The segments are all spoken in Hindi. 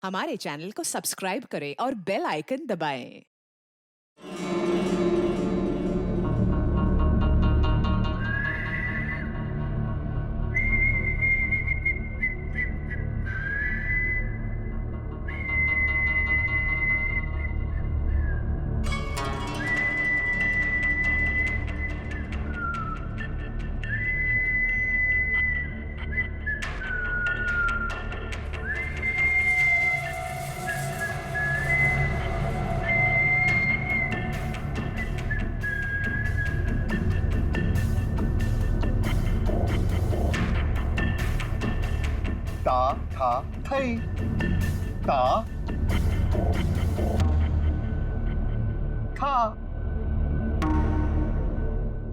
हमारे चैनल को सब्सक्राइब करें और बेल आइकन दबाएं। ता था थई ता था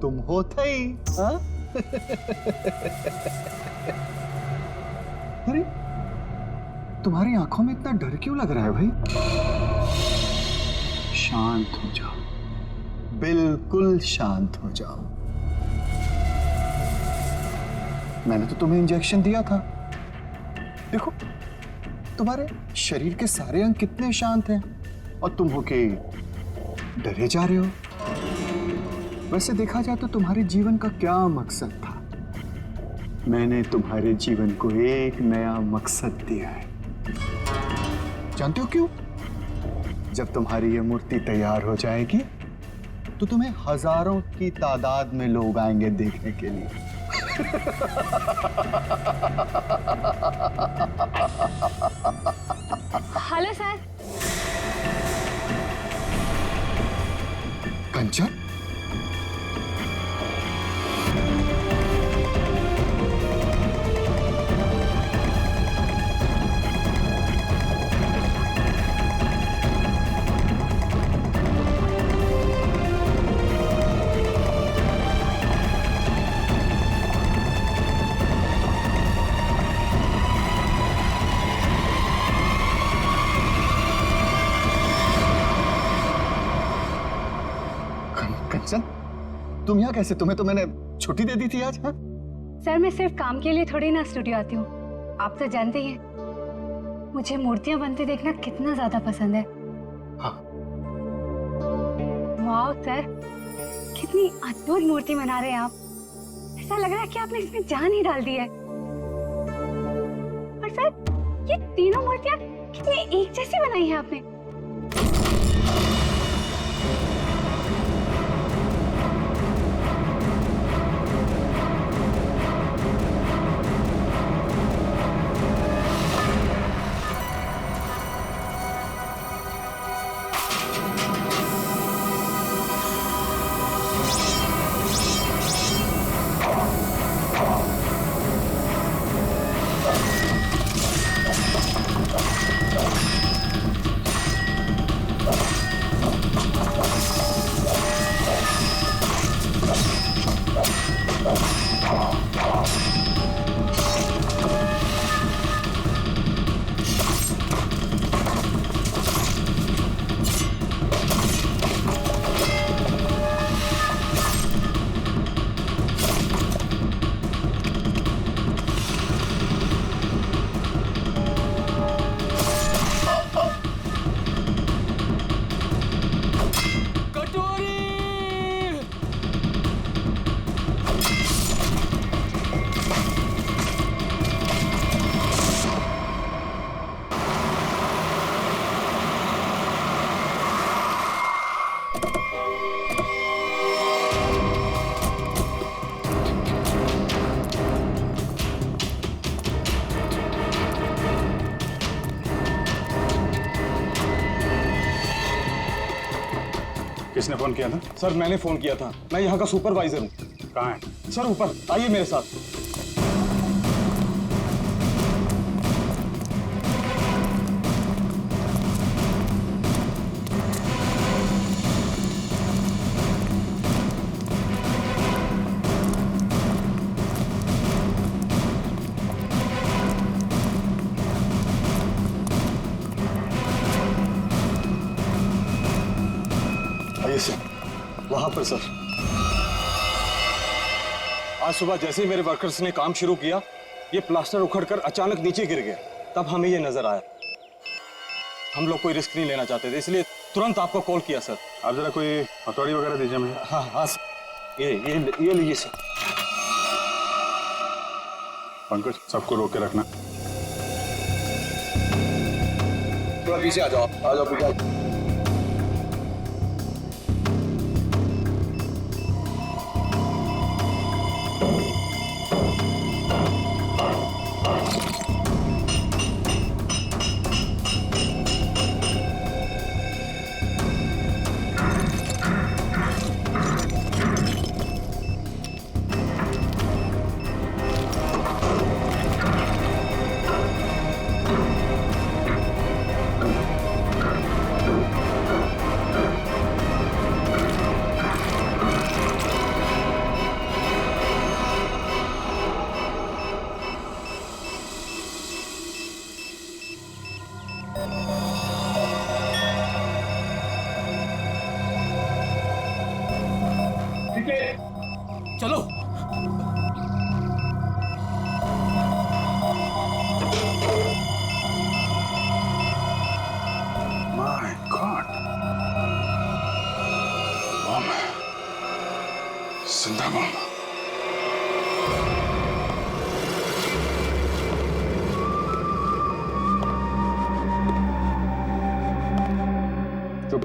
तुम हो थई। हाँ? अरे तुम्हारी आंखों में इतना डर क्यों लग रहा है भाई? शांत हो जाओ, बिल्कुल शांत हो जाओ। मैंने तो तुम्हें इंजेक्शन दिया था। देखो तुम्हारे शरीर के सारे अंग कितने शांत हैं और तुम होके डरे जा रहे हो। वैसे देखा जाए तो तुम्हारे जीवन का क्या मकसद था? मैंने तुम्हारे जीवन को एक नया मकसद दिया है। जानते हो क्यों? जब तुम्हारी ये मूर्ति तैयार हो जाएगी तो तुम्हें हजारों की तादाद में लोग आएंगे देखने के लिए। Hello sir. कंचन, कंचन, तुम यहाँ कैसे? तुम्हें तो मैंने छुट्टी दे दी थी आज। हाँ? सर मैं सिर्फ काम के लिए थोड़ी ना स्टूडियो आती हूँ, आप तो जानते ही हैं मुझे मूर्तियां बनती देखना कितना ज्यादा पसंद है। हाँ। वाह सर, कितनी अद्भुत मूर्ति बना रहे हैं आप। ऐसा लग रहा है कि आपने इसमें जान ही डाल दी है। और सर ये तीनों मूर्तियां कितनी एक जैसी बनाई है आपने। किसने फोन किया था? सर मैंने फोन किया था, मैं यहाँ का सुपरवाइजर हूँ। कहाँ है? सर ऊपर आइए मेरे साथ। आइए सर, वहां पर सर। आज सुबह जैसे ही मेरे वर्कर्स ने काम शुरू किया, ये प्लास्टर उखड़कर अचानक नीचे गिर गया। तब हमें ये नजर आया। हम लोग कोई रिस्क नहीं लेना चाहते थे, इसलिए तुरंत आपको कॉल किया सर। आप जरा कोई हथौड़ी वगैरह दीजिए मुझे। हाँ हाँ सर, ये लीजिए सर। पंकज, सबको रोक के रखना। थोड़ा पीछे आ जाओ, पीछे आ जाओ। चलो। माय गॉड, बम है, जिंदा बम। चुप।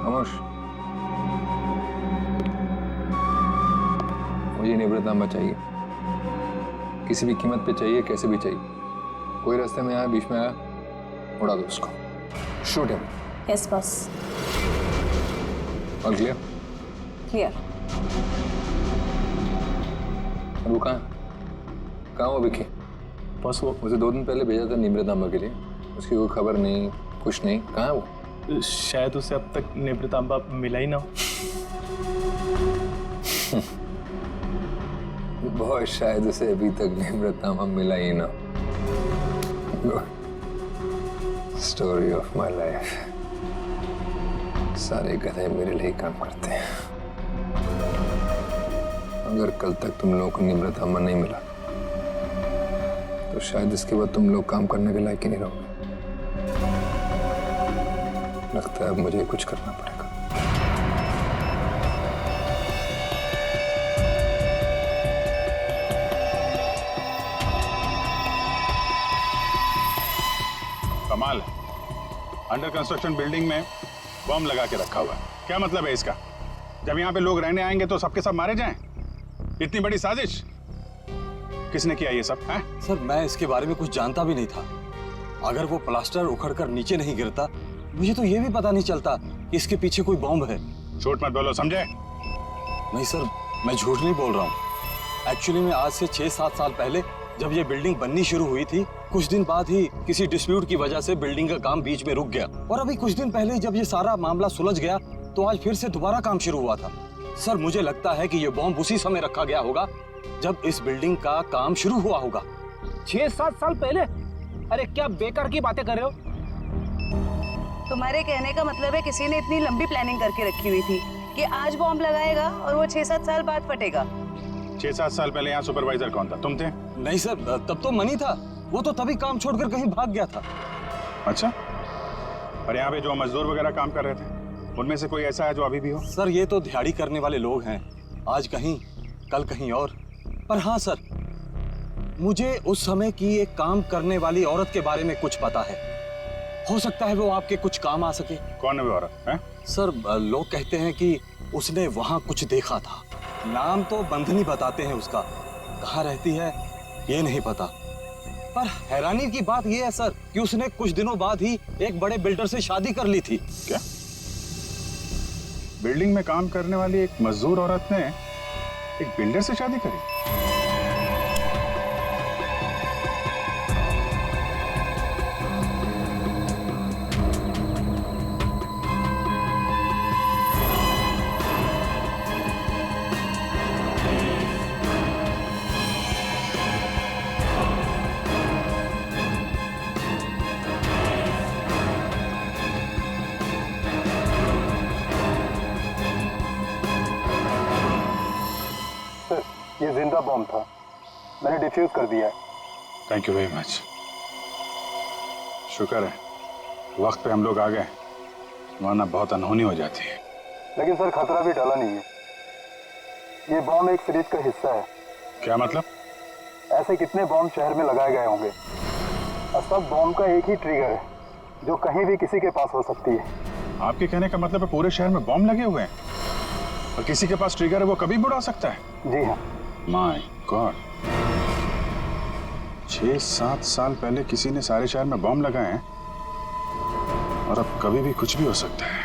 खामोश। मुझे निवृत्तनामा चाहिए, किसी भी कीमत पे चाहिए, कैसे भी चाहिए। कोई रास्ते में आया, बीच में आया, उड़ा दो उसको। Shoot him. Yes boss. All clear? Clear. और वो कहाँ वो विकी? बस वो मुझे 2 दिन पहले भेजा था निवृत्तनामा के लिए, उसकी कोई खबर नहीं, कुछ नहीं। कहाँ है वो? शायद उसे अब तक निवृत्तांबा मिला ही ना हो। बहुत शायद उसे अभी तक निवृत्तनामा मिला ही ना। Story of my life. सारे गधे मेरे लिए काम करते हैं। अगर कल तक तुम लोगों को निवृत्तनामा नहीं मिला तो शायद इसके बाद तुम लोग काम करने के लायक ही नहीं रहोगे। लगता है अब मुझे कुछ करना पड़ेगा। कमाल है, अंडर कंस्ट्रक्शन बिल्डिंग में बम लगा के रखा हुआ है। क्या मतलब है इसका? जब यहाँ पे लोग रहने आएंगे तो सबके सब मारे जाएं? इतनी बड़ी साजिश किसने किया ये सब है? सर मैं इसके बारे में कुछ जानता भी नहीं था। अगर वो प्लास्टर उखड़कर नीचे नहीं गिरता, मुझे तो ये भी पता नहीं चलता कि इसके पीछे कोई बॉम्ब है। झूठ मत बोलो, समझे? नहीं सर, मैं झूठ नहीं बोल रहा हूँ। एक्चुअली में आज से 6-7 साल पहले जब ये बिल्डिंग बननी शुरू हुई थी, कुछ दिन बाद ही किसी डिस्प्यूट की वजह से बिल्डिंग का काम बीच में रुक गया। और अभी कुछ दिन पहले जब ये सारा मामला सुलझ गया तो आज फिर से दोबारा काम शुरू हुआ था। सर मुझे लगता है कि ये बॉम्ब उसी समय रखा गया होगा जब इस बिल्डिंग का काम शुरू हुआ होगा। 6-7 साल पहले? अरे क्या बेकार की बातें कर रहे हो? तुम्हारे कहने का मतलब है किसी ने इतनी लंबी प्लानिंग करके रखी हुई थी कि आज बॉम्ब लगाएगा और वो 6-7 साल बाद फटेगा। 6-7 साल पहले यहाँ सुपरवाइजर कौन था? तुम थे? नहीं सर, तब तो मनी था। वो तो तभी काम छोड़कर कहीं भाग गया था। अच्छा, और यहाँ पे जो मजदूर वगैरह काम कर रहे थे उनमें से कोई ऐसा है जो अभी भी हो? सर ये तो दिहाड़ी करने वाले लोग हैं, आज कहीं कल कहीं और। पर हाँ सर, मुझे उस समय की एक काम करने वाली औरत के बारे में कुछ पता है। हो सकता है वो आपके कुछ काम आ सके। कौन है वो औरत है? सर लोग कहते हैं कि उसने वहां कुछ देखा था। नाम तो बंधनी बताते हैं उसका, कहाँ रहती है ये नहीं पता। पर हैरानी की बात यह है सर कि उसने कुछ दिनों बाद ही एक बड़े बिल्डर से शादी कर ली थी। क्या बिल्डिंग में काम करने वाली एक मजदूर औरत ने एक बिल्डर से शादी करी? ये जिंदा बॉम्ब था, मैंने डिफ्यूज कर दिया है। Thank you very much. शुक्र है वक्त पे हम लोग आ गए, वरना बहुत अनहोनी हो जाती है। लेकिन सर खतरा भी टला नहीं है। ये बॉम्ब एक सीरीज का हिस्सा है। क्या मतलब? ऐसे कितने बॉम्ब शहर में लगाए गए होंगे और सब बॉम्ब का एक ही ट्रिगर है जो कहीं भी किसी के पास हो सकती है। आपके कहने का मतलब है पूरे शहर में बॉम्ब लगे हुए हैं और किसी के पास ट्रिगर है, वो कभी भी उड़ा सकता है? जी हाँ। माय गॉड, 6-7 साल पहले किसी ने सारे शहर में बॉम्ब लगाए हैं और अब कभी भी कुछ भी हो सकता है।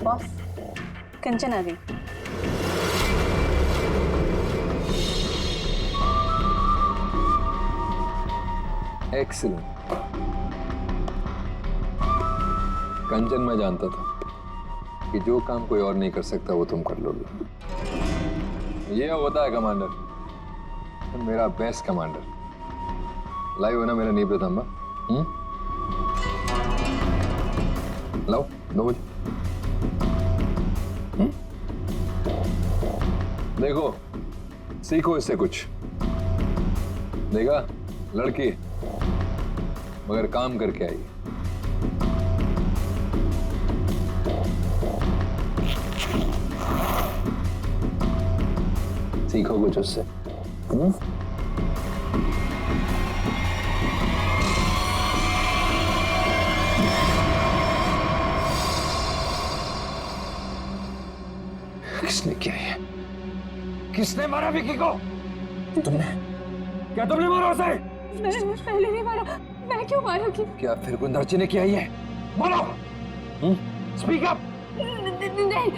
बॉस, कंचन आ गई। एक्सीलेंट। कंचन, मैं जानता था कि जो काम कोई और नहीं कर सकता वो तुम कर लोगे। ये होता है कमांडर, मेरा बेस्ट कमांडर। लाइव हो ना मेरा नीब रतंबा? लाओ, दो मुझे। देखो, सीखो इससे कुछ। देखा, लड़की मगर काम करके आई। सीखो कुछ उससे। किसने किया ये? किसने मारा विकी को? तुमने? क्या तुमने मारा उसे? मैंने पहले नहीं मारा। मैं क्यों मारूंगी? क्या फिर गुंदरची ने किया ये? बोलो, स्पीक अप। नहीं,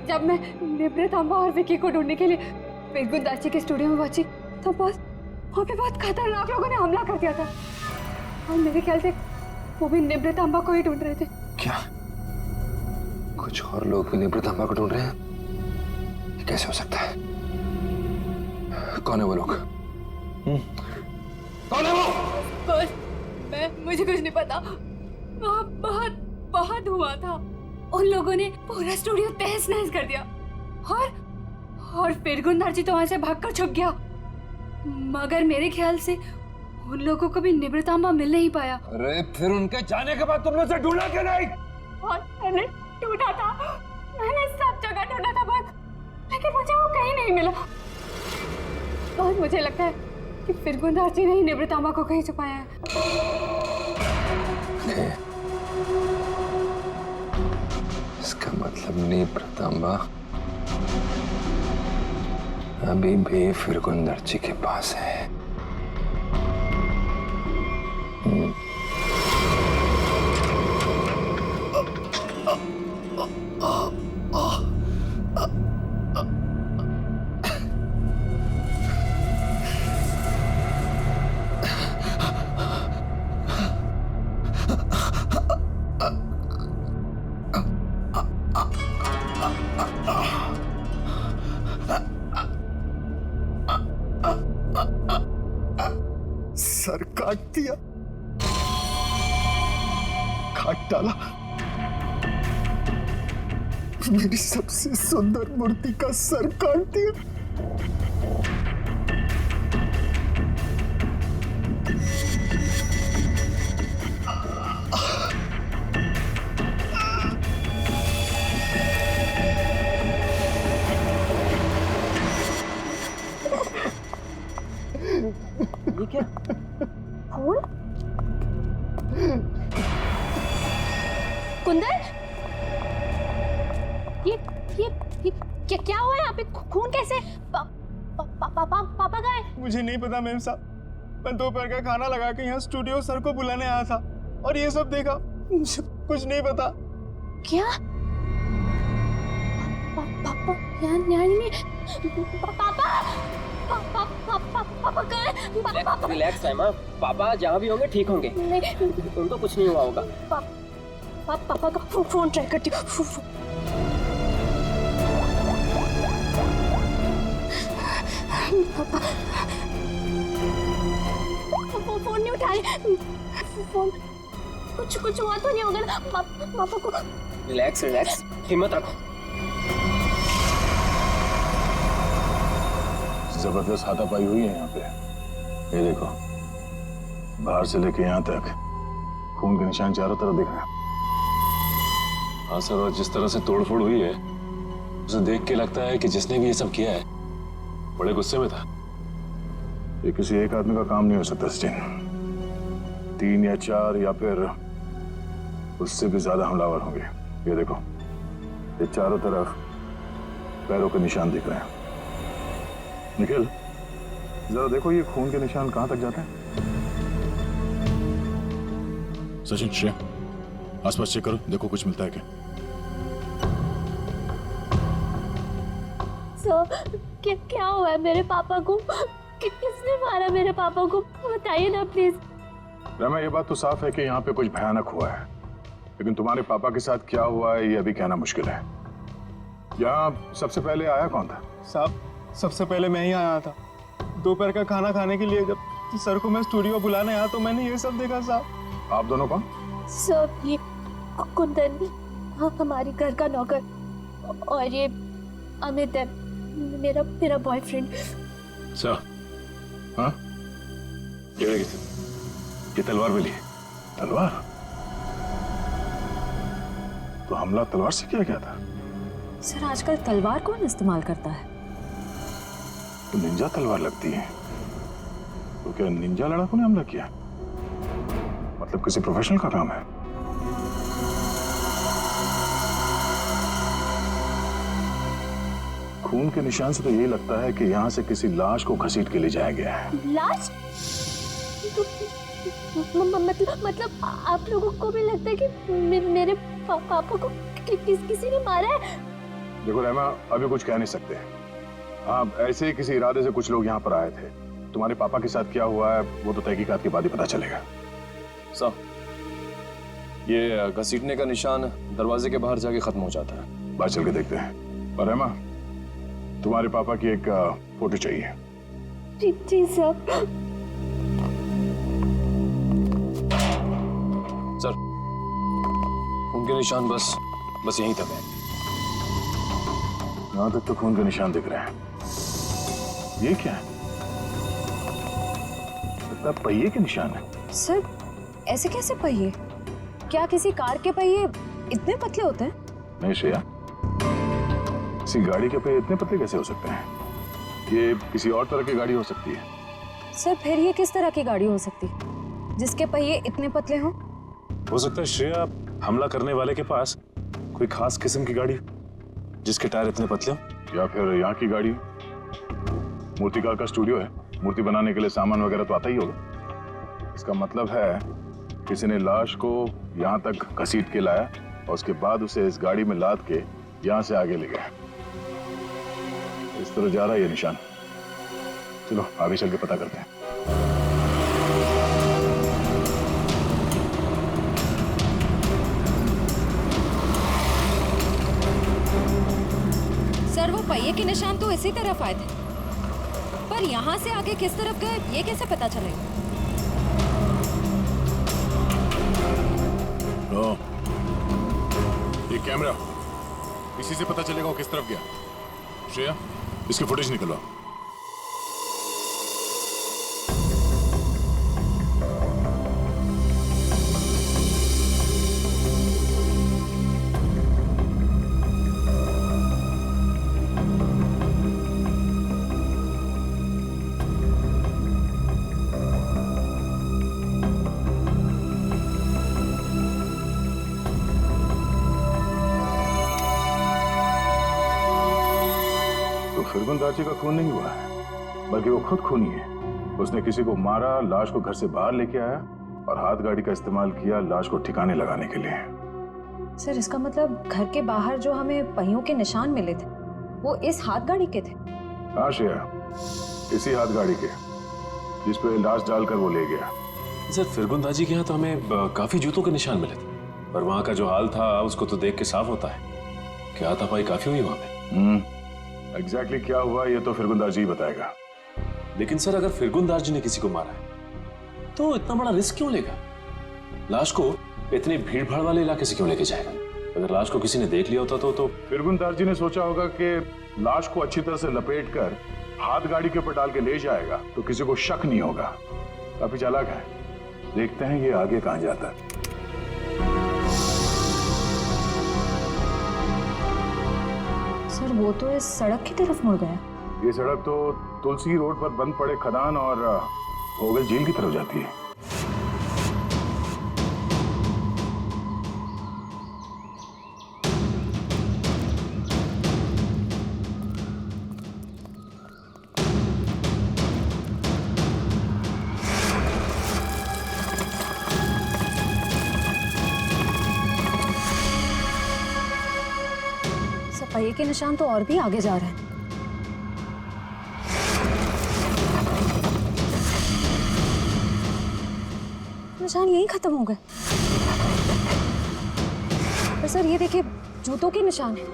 जब मैं निब्रतांबा और विकी को ढूंढने के लिए फिर गुंदाची के स्टूडियो में पहुंची तो बस वहाँ पे बहुत खतरनाक लोगों ने हमला कर दिया था और मेरे ख्याल से वो भी निब्रतांबा को ही ढूंढ रहे थे। क्या कुछ और लोग भी निब्रतांबा को ढूंढ रहे हैं? ये कैसे हो सकता है? कौन है वो लोग? कौन है वो? बस मुझे कुछ नहीं पता। वहाँ बहुत बहुत हुआ था। उन लोगों ने पूरा स्टूडियो तहस नहस कर दिया और फिर गुंदाची तो वहां से भागकर छुप गया। मगर मेरे ख्याल से उन लोगों को भी निब्रतांबा मिल नहीं पाया। अरे फिर उनके जाने के बाद तुमने उसे ढूंढा क्यों नहीं? बहुत मैंने ढूंढा था, मैंने सब जगह ढूंढा था बहुत, लेकिन मुझे वो कहीं नहीं मिला। बहुत मुझे लगता है कि फिर गुंदाची ने ही निब्रतांबा को कहीं छुपाया है। इसका मतलब निब्रतांबा अभी भी फिर गुंदरची के पास है। सर काट दिया, काट डाला मेरी सबसे सुंदर मूर्ति का सर काट दिया। ये क्या? फूल? कुंदन? ये क्या हुआ यहाँ पे? खून कैसे? पापा कहाँ है? मुझे नहीं पता मैम साहब, मैं दोपहर का खाना लगा के यहाँ स्टूडियो सर को बुलाने आया था और ये सब देखा। मुझे कुछ नहीं पता। क्या? पापा यहाँ नहीं। पापा कहाँ है? Relax time. पापा जहाँ भी होंगे ठीक होंगे, उनको कुछ नहीं हुआ होगा। पापा का फोन ट्राई करती हूँ। पापा फोन नहीं उठा रहे। फोन कुछ हुआ तो नहीं होगा ना पापा को? रिलैक्स, हिम्मत रखो। जबरदस्त हाथापाई हुई है यहाँ पे। ये देखो, बाहर से लेके यहाँ तक खून के निशान चारों तरफ दिख रहे हैं। हाँ सर, और जिस तरह से तोड़फोड़ हुई है उसे देख के लगता है कि जिसने भी ये सब किया है बड़े गुस्से में था। ये किसी एक आदमी का काम नहीं हो सकता सचिन, 3 या 4 या फिर उससे भी ज्यादा हमलावर होंगे। ये देखो, ये चारों तरफ पैरों के निशान दिख रहे हैं। निखिल, जरा देखो ये खून के निशान कहां तक जाते हैं। सचिन, श्रेया, आसपास चेक करो, देखो कुछ मिलता है क्या। क्या हुआ है मेरे पापा को? किसने मारा मेरे पापा को? बताइए ना प्लीज। रमा, ये बात तो साफ है कि यहाँ पे कुछ भयानक हुआ है, लेकिन तुम्हारे पापा के साथ क्या हुआ है ये अभी कहना मुश्किल है। यहाँ सबसे पहले आया कौन था? साहब, सबसे पहले मैं ही आया था दोपहर का खाना खाने के लिए। जब सर को मैं स्टूडियो बुलाने आया तो मैंने ये सब देखा। साहब, आप दोनों कौन? सर, ये कुंदन, हाँ, हमारी घर का नौकर, और ये अमित है, मेरा बॉयफ्रेंड। सर, हाँ, ये तलवार मिली है। तलवार? तो हमला तलवार से किया गया था? सर, आजकल तलवार कौन इस्तेमाल करता है? तो निंजा तलवार लगती है। तो क्या निंजा लड़ाकों ने हमला किया? मतलब किसी प्रोफेशनल का काम है। खून के निशान से तो यही लगता है कि यहाँ से किसी लाश को घसीट के ले जाया गया है। लाश? मतलब आप लोगों को भी लगता है कि मेरे पापा को किसी ने मारा है? देखो रहमा, अभी कुछ कह नहीं सकते। हाँ, ऐसे ही किसी इरादे से कुछ लोग यहाँ पर आए थे। तुम्हारे पापा के साथ क्या हुआ है वो तो तहकीकात के बाद ही पता चलेगा। साहब, ये घसीटने का निशान दरवाजे के बाहर जाके खत्म हो जाता है। बाहर चल के देखते हैं। और रहमा, तुम्हारे पापा की एक फोटो चाहिए। जी सर। सर, उनके निशान बस यहीं तक है। यहाँ तक तो खून के निशान दिख रहे हैं। ये क्या है? लगता है पहिए के निशान है। सर, ऐसे कैसे पहिए? क्या किसी कार के पहिए इतने पतले होते हैं? नहीं श्रेया, किसी गाड़ी के पहिए इतने पतले कैसे हो सकते हैं? ये किसी और तरह की गाड़ी हो सकती है। सर, फिर ये किस तरह की गाड़ी हो सकती है जिसके पहिए इतने पतले हों? हो सकता है श्रेया, हमला करने वाले के पास कोई खास किस्म की गाड़ी जिसके टायर इतने पतले हो। या फिर यहाँ की गाड़ी। मूर्तिकार का स्टूडियो है, मूर्ति बनाने के लिए सामान वगैरह तो आता ही होगा। इसका मतलब है किसी ने लाश को यहाँ तक घसीट के लाया और उसके बाद उसे इस गाड़ी में लाद के यहाँ से आगे ले गया। इस तरह जा रहा है ये निशान। चलो आगे चल के पता करते हैं। सर, वो पहिए के निशान तो इसी तरफ आए थे, पर यहाँ से आगे किस तरफ गए ये कैसे पता चलेगा? ये कैमरा, इसी से पता चलेगा वो किस तरफ गया। श्रेया, इसकी फुटेज निकलवा। फिरगुंदाची का खून नहीं हुआ है, बल्कि वो खुद खूनी है। उसने किसी को मारा, लाश को घर से बाहर लेके आया और हाथ गाड़ी का इस्तेमाल किया लाश को ठिकाने लगाने के लिए। सर इसका मतलब घर के बाहर जो हमें पहियों के निशान मिले थे वो इस हाथ गाड़ी के थे? हाँ श्रेया, इसी हाथ गाड़ी के जिस पे लाश डालकर वो ले गया। सर फिरगुंदाजी के यहाँ तो हमें काफी जूतों के निशान मिले थे, पर वहाँ का जो हाल था उसको तो देख के साफ होता है कि हाथापाई काफी हुई वहाँ पे। एग्जैक्टली क्या हुआ ये तो फिरगुंदार जी बताएगा। लेकिन सर अगर फिरगुंदार जी ने किसी को मारा है तो इतना बड़ा रिस्क क्यों लेगा? लाश को इतनी भीड़ भाड़ वाले इलाके से क्यों लेके जाएगा? अगर लाश को किसी ने देख लिया होता तो फिरगुंदार जी ने सोचा होगा कि लाश को अच्छी तरह से लपेट कर हाथ गाड़ी के ऊपर डाल के ले जाएगा तो किसी को शक नहीं होगा। काफी चालाक है, देखते हैं ये आगे कहां जाता है। सर वो तो इस सड़क की तरफ मुड़ गया। ये सड़क तो तुलसी रोड पर बंद पड़े खदान और भोगल झील की तरफ जाती है। पहिए के निशान तो और भी आगे जा रहे हैं। निशान यहीं खत्म हो गए। पर सर ये देखिए जूतों के निशान है।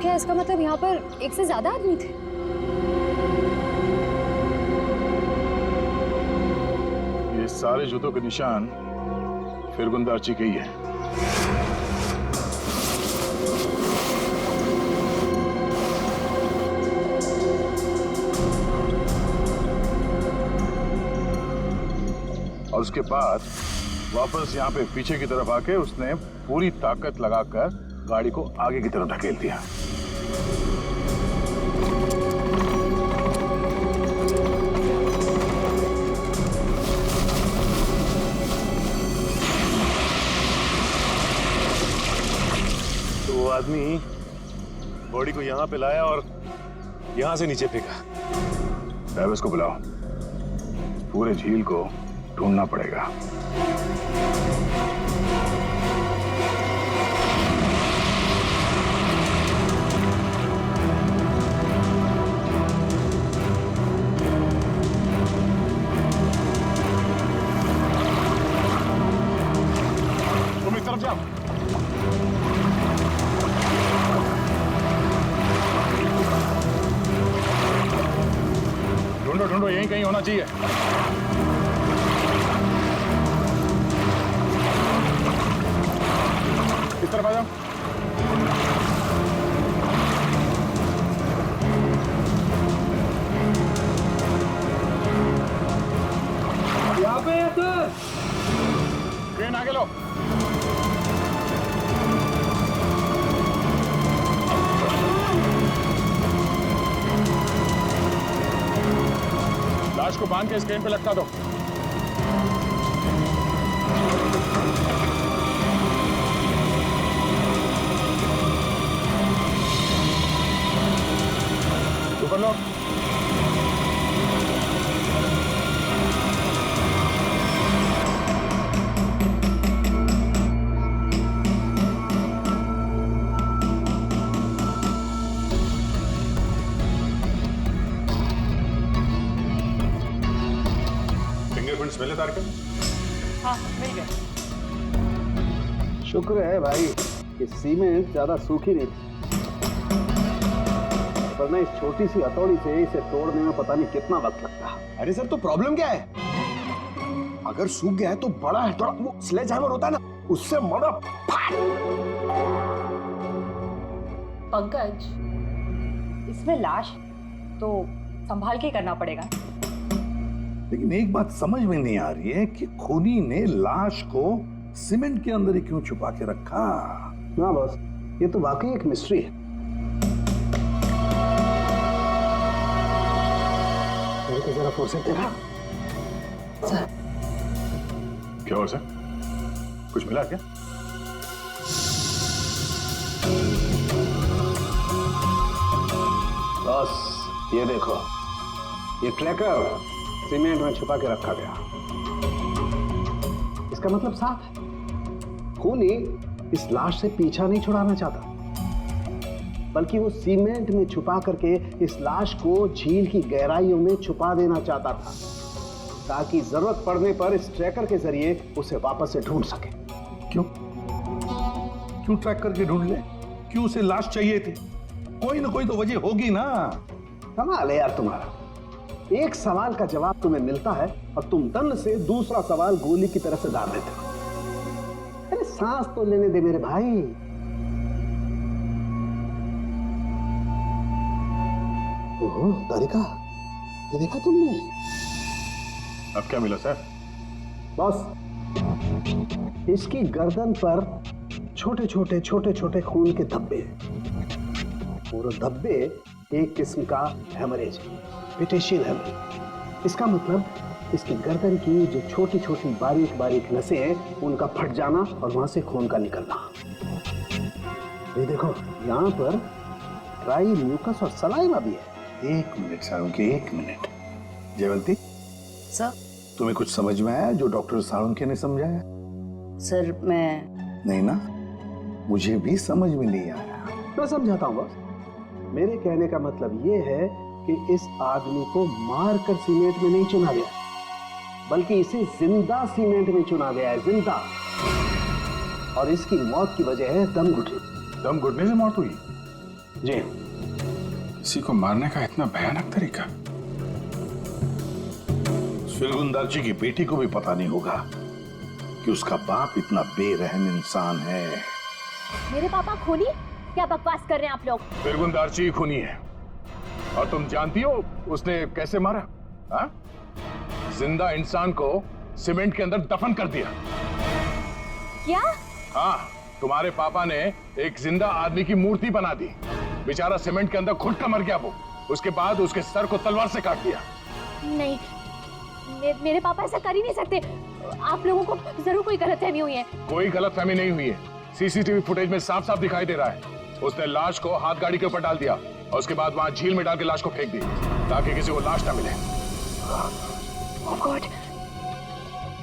क्या इसका मतलब यहाँ पर एक से ज्यादा आदमी थे? ये सारे जूतों के निशान फिरगुंदार जी के ही है। और उसके बाद वापस यहाँ पे पीछे की तरफ आके उसने पूरी ताकत लगाकर गाड़ी को आगे की तरफ ढकेल दिया। तो वो आदमी बॉडी को यहाँ पे लाया और यहाँ से नीचे फेंका। ड्राइवर्स को बुलाओ, पूरे झील को ढूंढना पड़ेगा। तुम इस तरफ जाओ। ढूंढो ढूंढो, यहीं कहीं होना चाहिए। इस तरफ आ जाओ। यहाँ पे है सर। ट्रेन आगे लो। लाश को बांध के इस ट्रेन पे लटका दो। ऊपर लो। फिंगरप्रिंट्स मिले तारक? हाँ मिल गए। शुक्र है भाई कि सीमेंट ज्यादा सूखी नहीं थी, वरना इस छोटी सी हथौड़ी से इसे तोड़ने में पता नहीं कितना वक्त लगता। अरे सर तो प्रॉब्लम क्या है? अगर सूख गया है तो बड़ा हथौड़ा, वो स्लेज हैमर होता है ना, उससे मारो। पंकज, इसमें लाश तो संभाल के करना पड़ेगा। लेकिन एक बात समझ में नहीं आ रही है कि खूनी ने लाश को सीमेंट के अंदर ही क्यों छुपा के रखा? ना बॉस, ये तो वाकई एक मिस्ट्री है। मेरे को जरा फुर्सत दे रहा। क्या हुआ सर? कुछ मिला क्या? ये देखो, ये ट्रैकर सीमेंट में छुपा के रखा गया। इसका मतलब साफ है, खूनी इस लाश से पीछा नहीं छुड़ाना चाहता, बल्कि वो सीमेंट में छुपा करके इस लाश को झील की गहराइयों में छुपा देना चाहता था, ताकि जरूरत पड़ने पर इस ट्रैकर के जरिए उसे वापस से ढूंढ सके। क्यों क्यों ट्रैक करके ढूंढ ले? क्यों उसे लाश चाहिए थी? कोई ना कोई तो वजह होगी ना। कमाल है यार तुम्हारा, एक सवाल का जवाब तुम्हें मिलता है और तुम दन से दूसरा सवाल गोली की तरह से दाग देते हो। अरे सांस तो लेने दे मेरे भाई। ओहो तारिका, ये देखा तुमने? अब क्या मिला सर? बॉस, इसकी गर्दन पर छोटे छोटे खून के धब्बे हैं। और धब्बे एक किस्म का हेमरेज है, पेटेशियल हेमरेज। इसका मतलब इसकी गर्दन की जो छोटी छोटी बारीक नसें हैं, उनका फट जाना और वहां से खून का निकलना। ये देखो, यहाँ पर ड्राई म्यूकस और सलाइवा भी है। एक मिनट साळुंके, एक मिनट। जयवंती सर, तुम्हें कुछ समझ में आया जो डॉक्टर साळुंके ने समझाया? सर मैं नहीं ना, मुझे भी समझ में नहीं आया। मैं समझाता हूँ बॉस। मेरे कहने का मतलब ये है कि इस आदमी को मारकर सीमेंट में नहीं चुना गया, बल्कि इसे जिंदा सीमेंट में चुना गया है, जिंदा। और इसकी मौत की वजह है दम घुटने। दम घुटने से मौत हुई? जी। किसी को मारने का इतना भयानक तरीका? फिरगुंदारजी की बेटी को भी पता नहीं होगा कि उसका बाप इतना बेरहम इंसान है। मेरे पापा खूनी? क्या बकवास कर रहे हैं आप लोग? फिरगुंदारजी खूनी है, और तुम जानती हो उसने कैसे मारा? हा? जिंदा इंसान को सीमेंट के अंदर दफन कर दिया। क्या? हाँ, तुम्हारे पापा ने एक जिंदा आदमी की मूर्ति बना दी। बेचारा सीमेंट के अंदर घुट कर मर गया वो। उसके बाद उसके सर को तलवार से काट दिया। नहीं, मेरे पापा ऐसा कर ही नहीं सकते। आप लोगों को जरूर कोई गलतफहमी हुई है। कोई गलतफहमी नहीं हुई है। सीसीटीवी फुटेज में साफ साफ दिखाई दे रहा है। उसने लाश को हाथ गाड़ी के ऊपर डाल दिया और उसके बाद वहां झील में डाल के लाश को फेंक दी, ताकि किसी को लाश ना मिले। Oh God!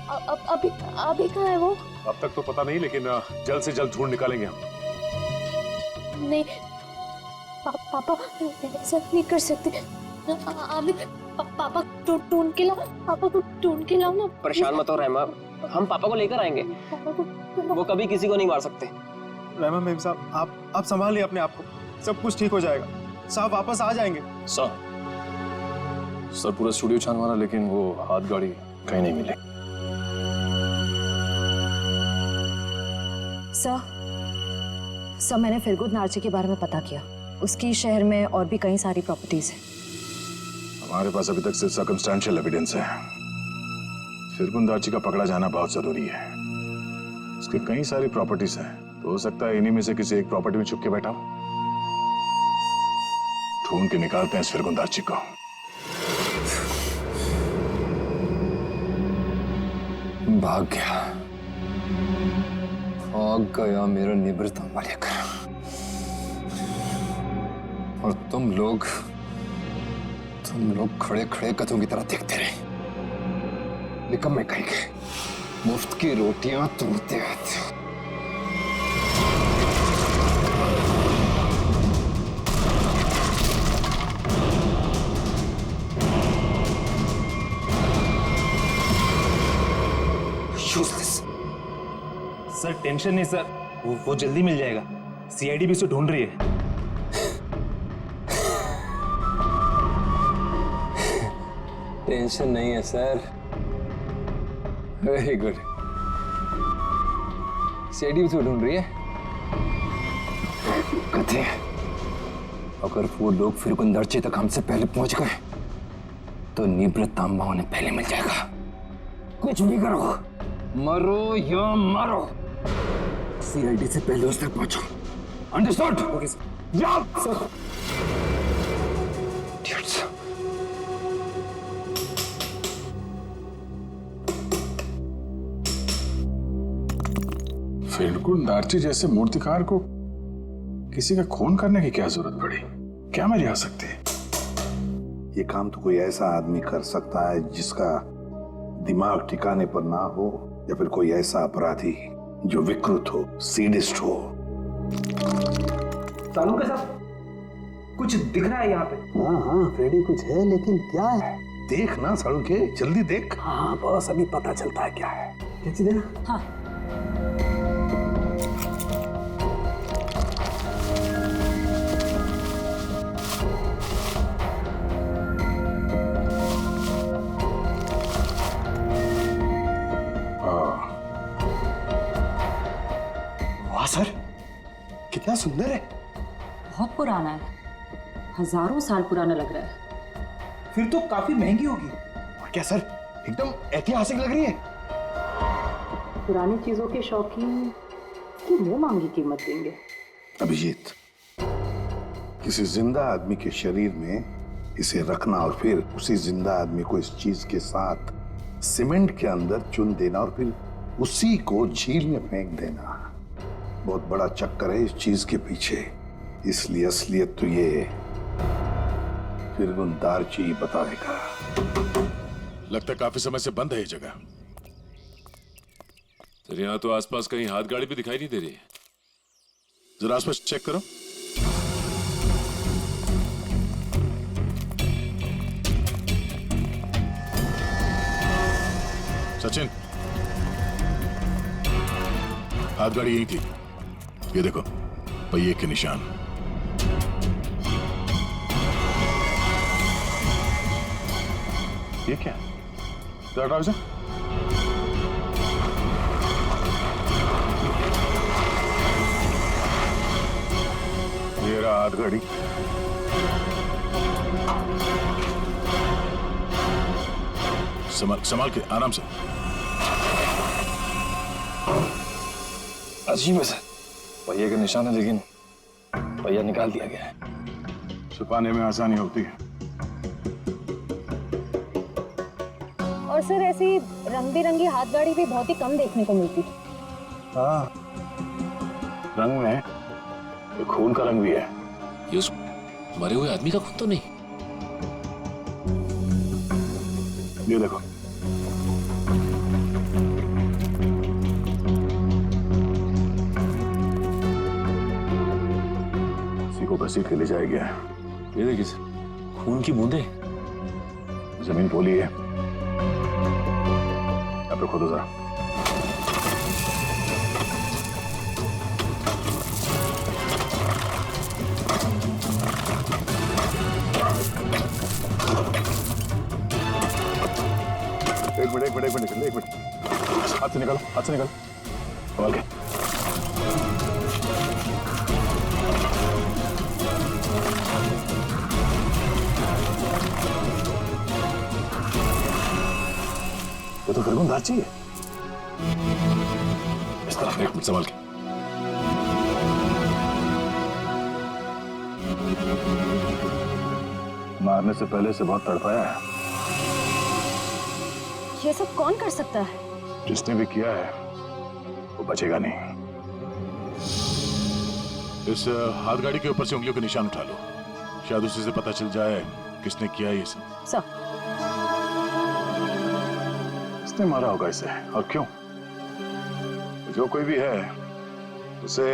अभी कहाँ है वो? अब तक तो पता नहीं, लेकिन जल्द से जल्द ढूंढ निकालेंगे हम। नहीं, पापा ऐसा नहीं कर सकते। अभी पापा ढूंढ के लाओ, पापा को ढूंढ के लाओ ना। परेशान मत हो रहमा, हम पापा को लेकर आएंगे। वो कभी किसी को नहीं मार सकते। रहमान मेम साहब, आप संभालिए अपने आप को, सब कुछ ठीक हो जाएगा। साहब वापस आ जाएंगे। सर पूरा स्टूडियो छान मारा, लेकिन वो हाथ गाड़ी कहीं नहीं मिले। सर मैंने फिरगुन नार्जी के बारे में पता किया। उसकी शहर में और भी कई सारी प्रॉपर्टीज हैं। हमारे पास अभी तक सिर्फ सर्कमस्टेंशियल एविडेंस है। फिरगुंदारजी का पकड़ा जाना बहुत जरूरी है। उसकी कई सारी प्रॉपर्टीज हैं, तो हो सकता है इन्हीं में से किसी एक प्रॉपर्टी में छुप के बैठा हो। ढूंढ के निकालते हैं इस फिरगुंदारजी को। भाग गया मेरा निवृत्त मालिक। और तुम लोग खड़े खड़े कथों की तरह देखते रहे। निकम्मे कहेंगे, मुफ्त की रोटियां तोड़ते रहते हो। सर टेंशन नहीं सर, वो जल्दी मिल जाएगा। सीआईडी भी उसे ढूंढ रही है। टेंशन नहीं है सर। Very good. सीआईडी भी उसे ढूंढ रही है। कथे, अगर वो लोग फिरगुंदारजी तक हमसे पहले पहुंच गए तो निवृत्त तांबा उन्हें पहले मिल जाएगा। कुछ भी करो, मरो या मारो, सीआईडी से पहले उस तक पहुंचो। अंडरस्टूड? Okay sir. जाओ सर। फिरगुंदारजी जैसे मूर्तिकार को किसी का खून करने की क्या जरूरत पड़ी? क्या मर्यादा सकती है? ये काम तो कोई ऐसा आदमी कर सकता है जिसका दिमाग ठिकाने पर ना हो, या फिर कोई ऐसा अपराधी जो विकृत हो, सीडिस्ट हो। सालू के साथ कुछ दिख रहा है यहाँ पे? हाँ फ्रेडी, कुछ है, लेकिन क्या है? देख ना सालू के, जल्दी देख। हाँ बस अभी पता चलता है क्या है। क्या चीज है? हाँ वाह सर, कितना सुंदर है। बहुत पुराना है, हजारों साल पुराना लग रहा है। फिर तो काफी महंगी होगी। और क्या सर, एकदम ऐतिहासिक लग रही है। पुरानी चीजों के शौकीन की मुंह मांगी कीमत देंगे। अभिजीत, किसी जिंदा आदमी के शरीर में इसे रखना और फिर उसी जिंदा आदमी को इस चीज के साथ सीमेंट के अंदर चुन देना और फिर उसी को झील में फेंक देना, बहुत बड़ा चक्कर है इस चीज के पीछे। इसलिए असलियत तो ये फिरगुन दार्ची बताएगा। लगता है काफी समय से बंद है ये जगह। सर यहाँ तो आसपास कहीं हाथ गाड़ी भी दिखाई नहीं दे रही है। जरा आसपास चेक करो। सचिन, हाथ गाड़ी यही थी। ये देखो, पहिए के निशान। ये क्या? जरा जा। ये रहा हाथ गाड़ी। संभाल के, आराम से। अजीब है सर, पहिए के निशान है लेकिन पहिया निकाल दिया गया है। छुपाने में आसानी होती है। और सर ऐसी रंग बिरंगी हाथ गाड़ी भी बहुत ही कम देखने को मिलती। हाँ, रंग में ये खून का रंग भी है। ये उस मरे हुए आदमी का खून तो नहीं? ये देखो, इसी को घसीट के ले जाया गया। ये देखिए सर, खून की बूंदे। जमीन पोली है, यहाँ पे खोदो जरा। एक मिनट, हाथ से निकालो, संभाल के। ये तो फिरगुन दार्ची है। इस तरफ, एक मिनट, संभाल के। मारने से पहले से बहुत तड़पाया है। ये सब कौन कर सकता है? जिसने भी किया है वो बचेगा नहीं। इस हाथ गाड़ी के ऊपर से उंगलियों के निशान उठा लो, शायद उसी से पता चल जाए किसने किया ये सब। सर, किसने मारा होगा इसे और क्यों? जो कोई भी है, उसे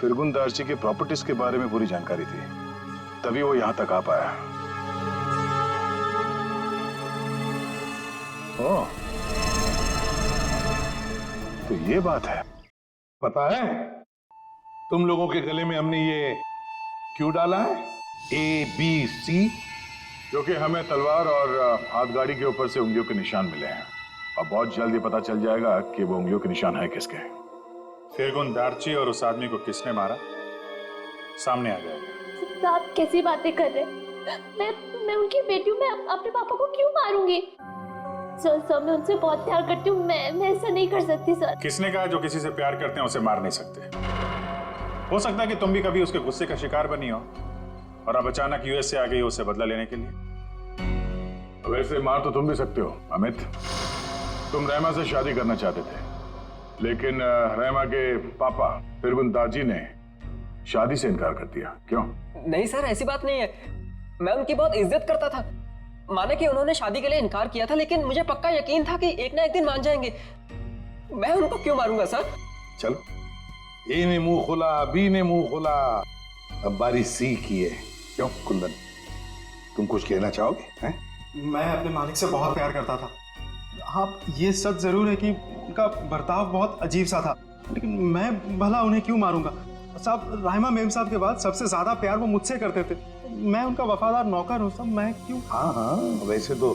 फिरगुन दार्ची के प्रॉपर्टीज के बारे में पूरी जानकारी थी, तभी वो यहां तक आ पाया। ओह, तो ये बात है। पता है तुम लोगों के गले में हमने ये क्यों डाला है? ABC, क्योंकि हमें तलवार और हाथ गाड़ी के ऊपर से उंगलियों के निशान मिले हैं और बहुत जल्दी पता चल जाएगा कि वो उंगलियों के निशान है किसके। फिरगुन दार्ची और उस आदमी को किसने मारा, सामने आ जाएगा। आप कैसी बातें कर रहे हैं? मैं उनकी बेटी हूँ, मैं अपने पापा को क्यों मारूंगी? सर मैं उनसे बहुत प्यार करती हूँ, मैं ऐसा नहीं कर सकती सर। किसने कहा जो किसी से प्यार करते हैं उसे मार नहीं सकते? हो सकता है कि तुम भी कभी उसके गुस्से का शिकार बनी हो और अब अचानक यूएस से आ गई हो उसे बदला लेने के लिए। वैसे मार तो तुम भी सकते हो अमित। तुम रहमा से शादी करना चाहते थे, लेकिन रहमा के पापा फिरगुन दार्ची ने शादी से इनकार कर दिया। क्यों? नहीं सर, ऐसी बात नहीं है। मैं उनकी बहुत इज्जत करता था। माना कि उन्होंने शादी के लिए इनकार किया था, लेकिन मुझे पक्का यकीन था कि एक ना एक दिन मान जाएंगे। मैं उनको क्यों मारूंगा सर? चलो, ए ने मुंह खोला, बी ने मुंह खोला, अब बारी सी की है। क्यों कुंदन, तुम कुछ कहना चाहोगे? हैं? मैं अपने मालिक से बहुत प्यार करता था। हाँ, ये सच जरूर है कि उनका बर्ताव बहुत अजीब सा था, लेकिन मैं भला उन्हें क्यों मारूंगा? साहब, राहिमा मेम साहब के बाद सबसे ज्यादा प्यार वो मुझसे करते थे। मैं उनका वफादार नौकर हूँ साहब, मैं क्यों? हाँ हाँ, वैसे तो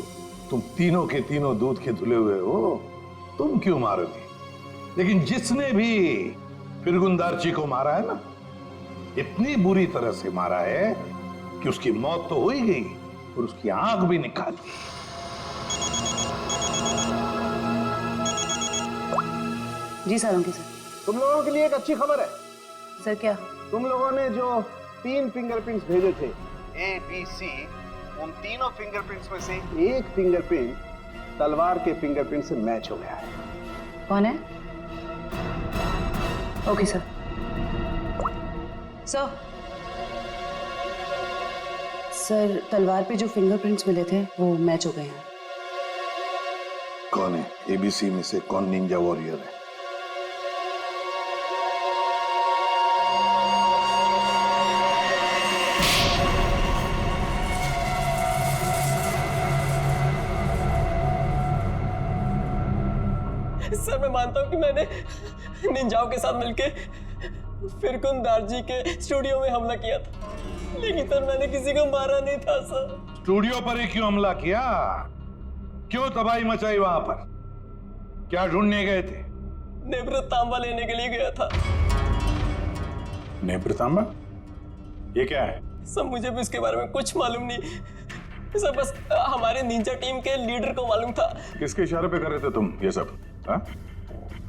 तुम तीनों के तीनों दूध के धुले हुए हो, तुम क्यों मारोगे? लेकिन जिसने भी फिरगुंदारची को मारा है ना, इतनी बुरी तरह से मारा है कि उसकी मौत तो हो ही गई और उसकी आंख भी निकाल दी। जी सालुंकी सर। तुम लोगों के लिए एक अच्छी खबर है। सर क्या? तुम लोगों ने जो 3 फिंगरप्रिंट्स भेजे थे, ए बी सी, उन तीनों फिंगरप्रिंट्स में से एक फिंगरप्रिंट तलवार के फिंगरप्रिंट से मैच हो गया है। कौन है? Okay sir. सर, तलवार पे जो फिंगरप्रिंट्स मिले थे वो मैच हो गए हैं। कौन है? एबीसी में से कौन निंजा वॉरियर है? सर, मैं मानता हूँ कि मैंने निंजाओं के साथ मिलके फिरगुंदारजी के स्टूडियो में हमला किया था, लेकिन सर मैंने किसी को मारा नहीं था सर। स्टूडियो पर ही क्यों हमला किया? क्यों तबाही मचाई वहां पर? क्या ढूंढने गए थे? नेत्रतांबा लेने के लिए गया था। नेत्रतांबा? ये क्या है? सर, मुझे भी इसके बारे में कुछ मालूम नहीं सर, बस हमारे निंजा टीम के लीडर को मालूम था। किसके इशारे पे कर रहे थे तुम ये सब? हाँ?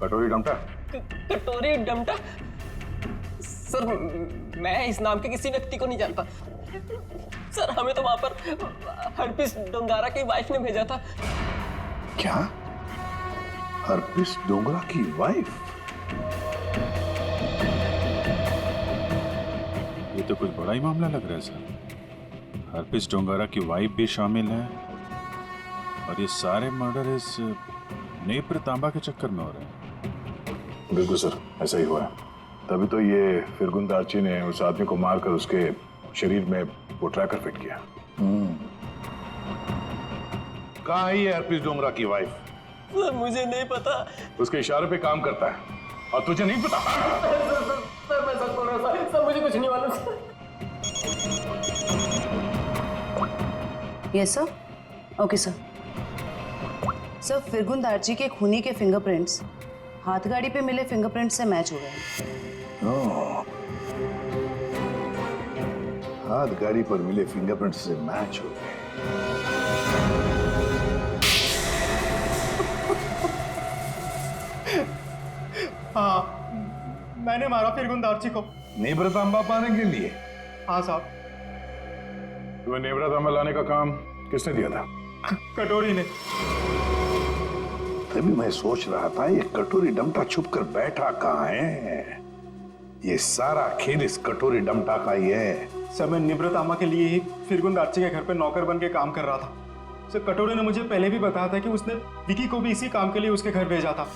कटोरी डमटा? कटोरी डमटा? सर, मैं इस नाम के किसी व्यक्ति को नहीं जानता सर। हमें तो वहां पर हरपिस डोंगारा की वाइफ ने भेजा था। क्या? हरपिस डोंगरा की वाइफ? ये तो कुछ बड़ा ही मामला लग रहा है सर। हरपिस डोंगारा की वाइफ भी शामिल है और ये सारे मर्डर इस नेत्रतांबा के चक्कर में हो रहे हैं। बिल्कुल सर, ऐसा ही हुआ है। तभी तो ये फिरगुंदारची ने उस आदमी को मारकर उसके शरीर में वो ट्रैकर फिट किया। कहाँ है ये हरपिस डोंगरा की वाइफ? सर, मुझे नहीं पता। उसके इशारे पे काम करता है और तुझे नहीं पता? सर, मैं सच बोल रहा हूँ सर, मुझे कुछ नहीं मालूम। Yes sir. Okay sir. Sir, फिरगुंदारजी के खूनी के फिंगरप्रिंट्स हाथगाड़ी पे मिले फिंगरप्रिंट से मैच हो गए। हाथ गाड़ी पर मिले फिंगरप्रिंट से मैच हो गए। हाँ, मैंने मारा फिरगुंदारची को। नेत्रतांबा पाने के लिए? हाँ साहब। तुम्हें नेत्रतांबा लाने का काम किसने दिया था? कटोरी ने। तभी मैं सोच रहा था ये कटोरी डमटा छुप कर बैठा कहाँ है। ये सारा खेल इस कटोरी डमटा का ही है। सर, मैं निवृतामा के लिए ही फिरगुंदारची के घर पे नौकर बन के काम कर रहा था। सर, कटोरी ने मुझे पहले भी बताया था कि उसने विकी को भी इसी काम के लिए उसके घर भेजा था,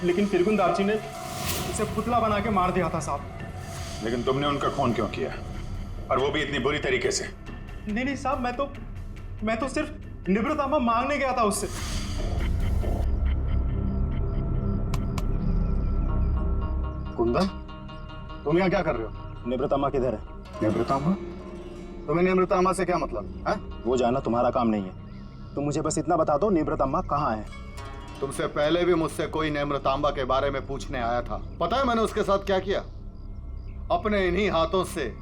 लेकिन फिरगुंदारची ने उसे पुतला बना के मार दिया था साहब। लेकिन तुमने उनका खून क्यों किया, और वो भी इतनी बुरी तरीके से? नहीं साहब, मैं तो सिर्फ निवृतामा मांगने गया था उससे। कुंदन, तुम यहाँ क्या कर रहे हो? निवृतामा किधर है? निवृतामा? तुम्हें निवृतामा से क्या मतलब है? वो जाना तुम्हारा काम नहीं है। तुम मुझे बस इतना बता दो, निवृतामा कहाँ है? तुमसे पहले भी मुझसे कोई निवृतांबा के बारे में पूछने आया था। पता है मैंने उसके साथ क्या किया? अपने इन्हीं हाथों से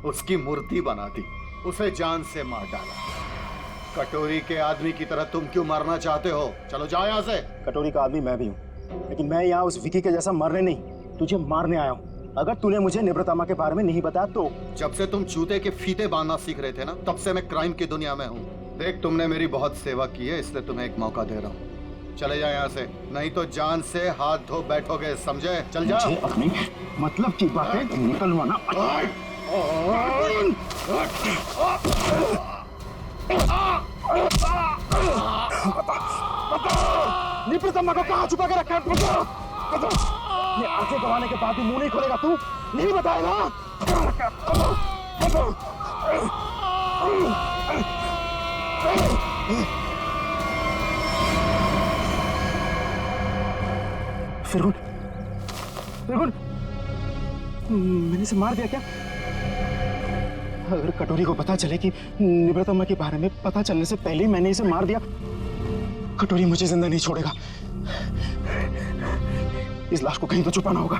उसकी मूर्ति बना दी, उसे जान से मार डाला। कटोरी के आदमी की तरह तुम क्यों मरना चाहते हो? चलो जाओ यहाँ से। कटोरी का आदमी मैं भी हूँ, लेकिन मैं यहाँ उस विकी के जैसा मरने नहीं, तुझे मारने आया हूँ। अगर तूने मुझे निवृतामा के बारे में नहीं बताया तो। जब से तुम चूते के फीते बांधना सीख रहे थे ना, तब से मैं क्राइम की दुनिया में हूँ। देख, तुमने मेरी बहुत सेवा की है, इसलिए तुम्हें एक मौका दे रहा हूँ। चले जाओ यहाँ से, नहीं तो जान से हाथ धो बैठोगे, समझे? चल जाओ। अपनी मतलब की बातें निकलवाना। निपृतम्मा को कहाँ छुपा के रखा है? बता। ये आंखें गंवाने के बाद भी मुंह नहीं खोलेगा तू? नहीं बताएगा? फिरगुन, फिरगुन, मैंने इसे मार दिया क्या? अगर कटोरी को पता चले कि निवृतम्मा के बारे में पता चलने से पहले ही मैंने इसे मार दिया, कटोरी मुझे जिंदा नहीं छोड़ेगा। इस लाश को कहीं तो छुपाना होगा,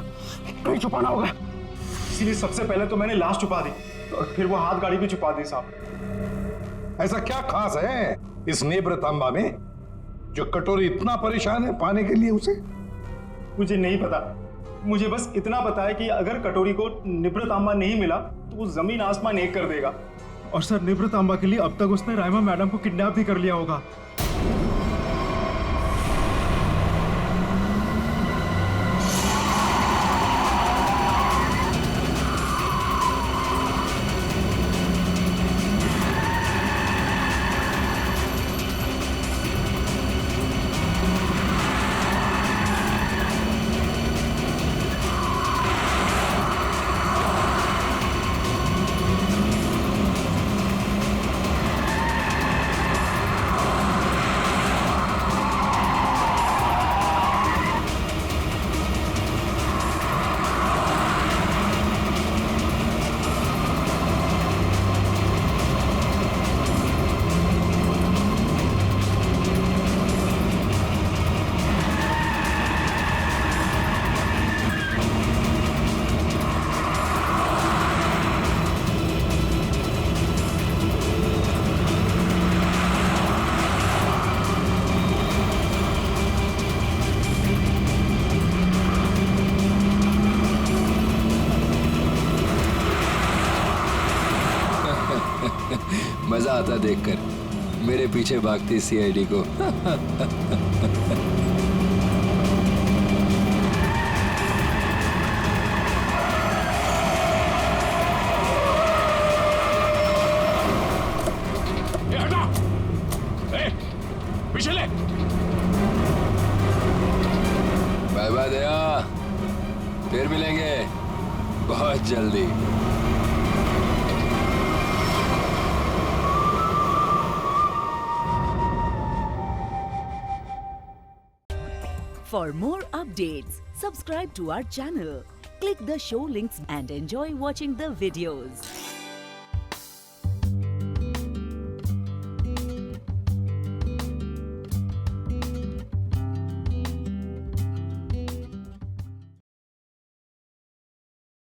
कहीं छुपाना होगा। इसीलिए सबसे पहले तो मैंने लाश छुपा दी, और फिर वो हाथ गाड़ी भी छुपा दी साहब। ऐसा क्या खास है इस निवृतम्मा में जो कटोरी इतना परेशान है पाने के लिए उसे? मुझे नहीं पता, मुझे बस इतना पता है कि अगर कटोरी को निवृतम्मा नहीं मिला तो वो जमीन आसमान एक कर देगा। और सर, निवृतम्मा के लिए अब तक उसने राइमा मैडम को किडनैप भी कर लिया होगा। मजा आता देखकर मेरे पीछे भागती सीआईडी को। हटा! पीछे ले! बाय बाय दया, फिर मिलेंगे बहुत जल्दी। For more updates, subscribe to our channel, click the show links and enjoy watching the videos.